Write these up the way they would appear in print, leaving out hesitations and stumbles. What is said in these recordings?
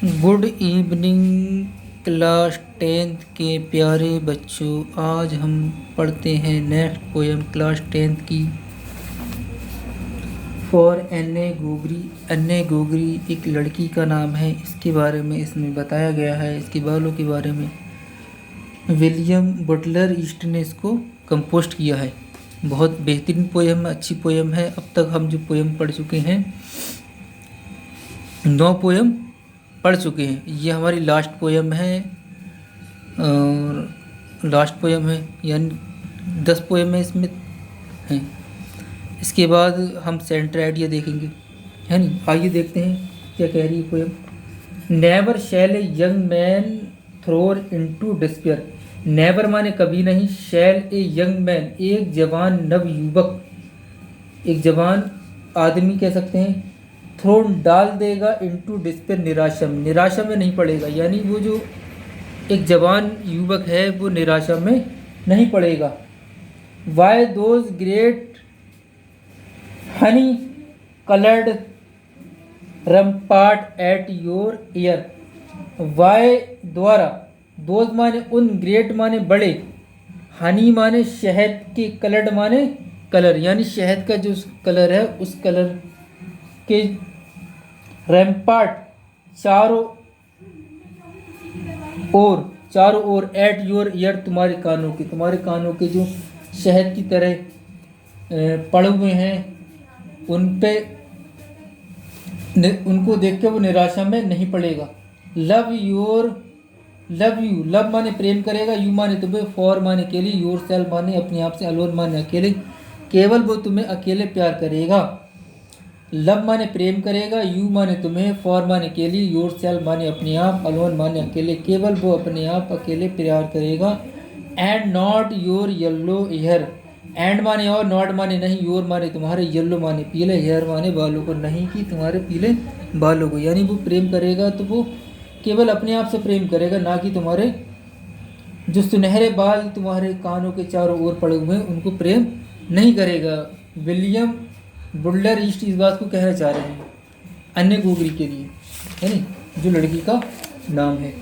Good evening class 10th के प्यारे बच्चों। आज हम पढ़ते हैं नेक्स्ट पोएम क्लास 10th की। फॉर अन्ने गोगरी। अन्ने गोगरी एक लड़की का नाम है। इसके बारे में इसमें बताया गया है, इसके बालों के बारे में। विलियम बटलर ईस्ट ने इसको कंपोस्ट किया है। बहुत बेहतरीन पोएम, अच्छी पोएम है। अब तक हम जो पोएम पढ़ चुके हैं, 9 पोएम पढ़ चुके हैं। ये हमारी लास्ट पोएम है, और लास्ट पोएम है, यानी 10 पोएम है इसमें हैं। इसके बाद हम सेंटर आइडिया देखेंगे, है नहीं। आइए देखते हैं क्या कह रही है poem. Never shall a young man thrown into despair. Never माने कभी नहीं, शैल ए यंग मैन एक जवान नव युवक, एक जवान आदमी कह सकते हैं, थ्रोन डाल देगा इनटू डिस्पेयर निराशा में। निराशा में नहीं पड़ेगा, यानी वो जो एक जवान युवक है वो निराशा में नहीं पड़ेगा। Why those great honey coloured rampart at your ear. Why द्वारा, दोज माने उन, ग्रेट माने बड़े, हनी माने शहद के, कलर्ड माने कलर, यानी शहद का जो कलर है उस कलर के, रैम्पार्ट चारों ओर, एट योर ईयर तुम्हारे कानों के, तुम्हारे कानों के जो शहद की तरह पड़े हुए हैं उन पे, उनको देख के वो निराशा में नहीं पड़ेगा। लव यू, लव माने प्रेम करेगा, यू माने तुम्हें, फॉर माने के लिए, योर सेल्फ माने अपने आप से, अलोन माने अकेले, केवल वो तुम्हें अकेले प्यार करेगा। लव माने प्रेम करेगा, यू माने तुम्हें, फॉर माने के लिए, योर सेल्फ माने अपने आप, अलोन माने अकेले, केवल वो अपने आप अकेले प्यार करेगा। And not your yellow hair. And माने और, नॉट माने नहीं, योर माने तुम्हारे, येल्लो माने पीले, हेयर माने बालों को, नहीं कि तुम्हारे पीले बालों को। यानी वो प्रेम करेगा तो वो केवल अपने आप से प्रेम करेगा, ना कि तुम्हारे जो सुनहरे बाल तुम्हारे कानों के चारों ओर पड़े हुए हैं उनको प्रेम नहीं करेगा। विलियम बुटलर ईस्ट इस बात को कहना चाह रहे हैं अन्य गोगरी के लिए, है नहीं, जो लड़की का नाम है।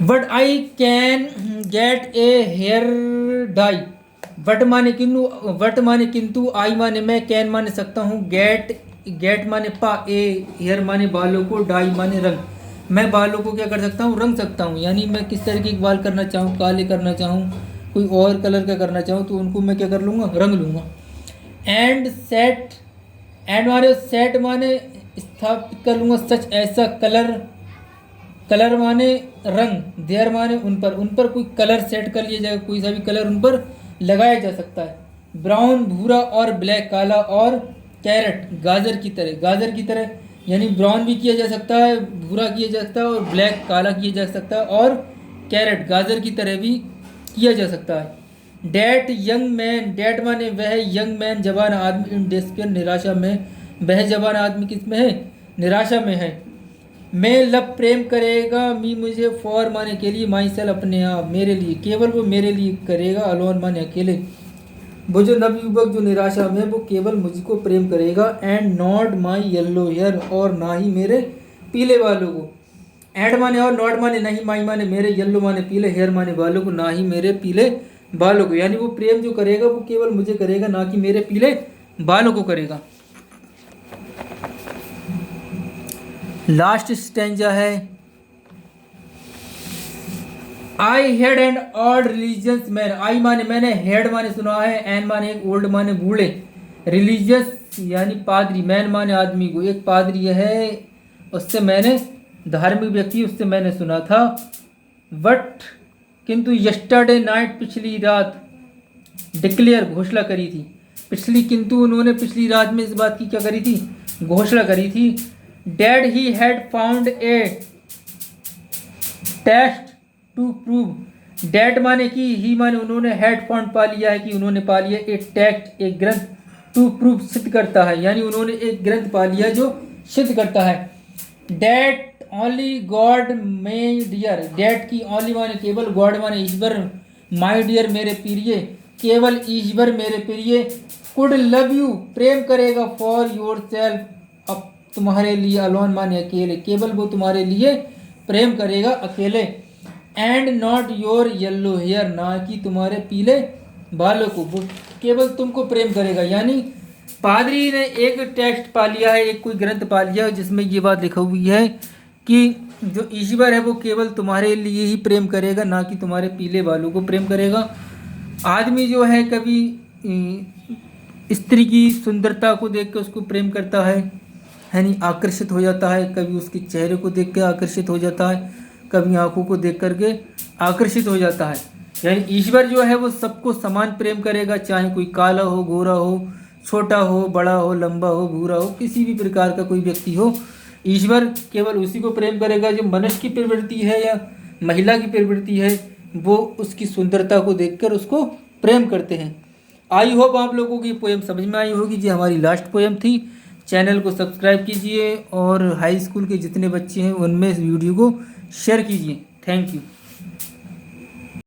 But I can get a hair dye. But माने किन्तु, बट माने किंतु, आई माने मैं, कैन माने सकता हूँ, गेट माने पा, ए हेयर माने बालों को, डाई माने रंग। मैं बालों को क्या कर सकता हूँ, रंग सकता हूँ। यानी मैं किस तरीके के बाल करना चाहूँ, काले करना चाहूँ, कोई और कलर का करना चाहूँ तो उनको मैं क्या कर लूँगा, रंग लूँगा। एंड सेट, एंड माने सेट माने स्थापित कर लूँगा, सच ऐसा, कलर माने रंग, देयर माने उन पर कोई कलर सेट कर लिया जाएगा, कोई सा भी कलर उन पर लगाया जा सकता है। ब्राउन भूरा, और ब्लैक काला, और कैरेट गाजर की तरह, यानी ब्राउन भी किया जा सकता है, भूरा किया जा सकता है, और ब्लैक काला किया जा सकता है, और कैरेट गाजर की तरह भी किया जा सकता है। डेट यंग मैन, डेट माने वह, यंग मैन जवान आदमी, इन डिस्पेयर निराशा में, वह जवान आदमी किस में है, निराशा में है। मैं लब प्रेम करेगा, मी मुझे, फॉर माने के लिए, माई सेल्फ अपने आप, मेरे लिए, केवल वो मेरे लिए करेगा, अलोन माने अकेले, वो जो नवयुवक जो निराशा में, वो केवल मुझको प्रेम करेगा। And not my yellow hair, और ना ही मेरे पीले बालों को। एंड माने और, नॉट माने नहीं, माई माने मेरे, येल्लो माने पीले, हेयर माने बालों को, ना ही मेरे पीले बालों को। यानी वो प्रेम जो करेगा वो केवल मुझे करेगा, ना कि मेरे पीले बालों को करेगा। लास्ट स्टैंजा है, I head and old religious man. I माने मैंने, हेड माने सुना है, एन माने एक, ओल्ड माने बूढ़े, रिलीजियस यानी पादरी, मैन माने आदमी को, एक पादरी है, उससे मैंने, धार्मिक व्यक्ति, उससे मैंने सुना था। बट किंतु यस्टरडे नाइट, पिछली रात, डिक्लेयर घोषणा करी थी, पिछली, किंतु उन्होंने पिछली रात में इस बात की क्या करी थी, घोषणा करी थी। That he had found a test to prove. That माने कि, ही माने उन्होंने, हैड फाउंड पा लिया है कि उन्होंने पा लिया, एक टेक्स्ट एक ग्रंथ, टू प्रूव सिद्ध करता है, यानी उन्होंने एक ग्रंथ पा लिया जो सिद्ध करता है। That only God my dear, that की ओनली माने केवल, गॉड माने ईश्वर, माई डियर मेरे प्रिय, केवल ईश्वर मेरे प्रिय, कुड लव यू प्रेम करेगा, फॉर योर सेल्फ अब तुम्हारे लिए, अलोन माने अकेले, केवल वो तुम्हारे लिए प्रेम करेगा अकेले, and not your yellow hair ना कि तुम्हारे पीले बालों को, वो केवल तुमको प्रेम करेगा। यानी पादरी ने एक टेक्स्ट पा लिया है, एक कोई ग्रंथ पा लिया है जिसमें ये बात लिखी हुई है कि जो ईश्वर है वो केवल तुम्हारे लिए ही प्रेम करेगा, ना कि तुम्हारे पीले बालों को प्रेम करेगा। आदमी जो है कभी स्त्री की सुंदरता को देख के उसको प्रेम करता है नहीं, आकर्षित हो जाता है, कभी उसके चेहरे को देख के आकर्षित हो जाता है, कभी आंखों को देख करके आकर्षित हो जाता है। यानी ईश्वर जो है वो सबको समान प्रेम करेगा, चाहे कोई काला हो, गोरा हो, छोटा हो, बड़ा हो, लंबा हो, भूरा हो, किसी भी प्रकार का कोई व्यक्ति हो, ईश्वर केवल उसी को प्रेम करेगा जो मनुष्य की प्रवृत्ति है या महिला की प्रवृत्ति है, वो उसकी सुंदरता को देखकर उसको प्रेम करते हैं। आई होप आप लोगों की पोएम समझ में आई होगी। जी हमारी लास्ट पोएम थी। चैनल को सब्सक्राइब कीजिए और हाई स्कूल के जितने बच्चे हैं उनमें इस वीडियो को शेयर कीजिए। Thank you.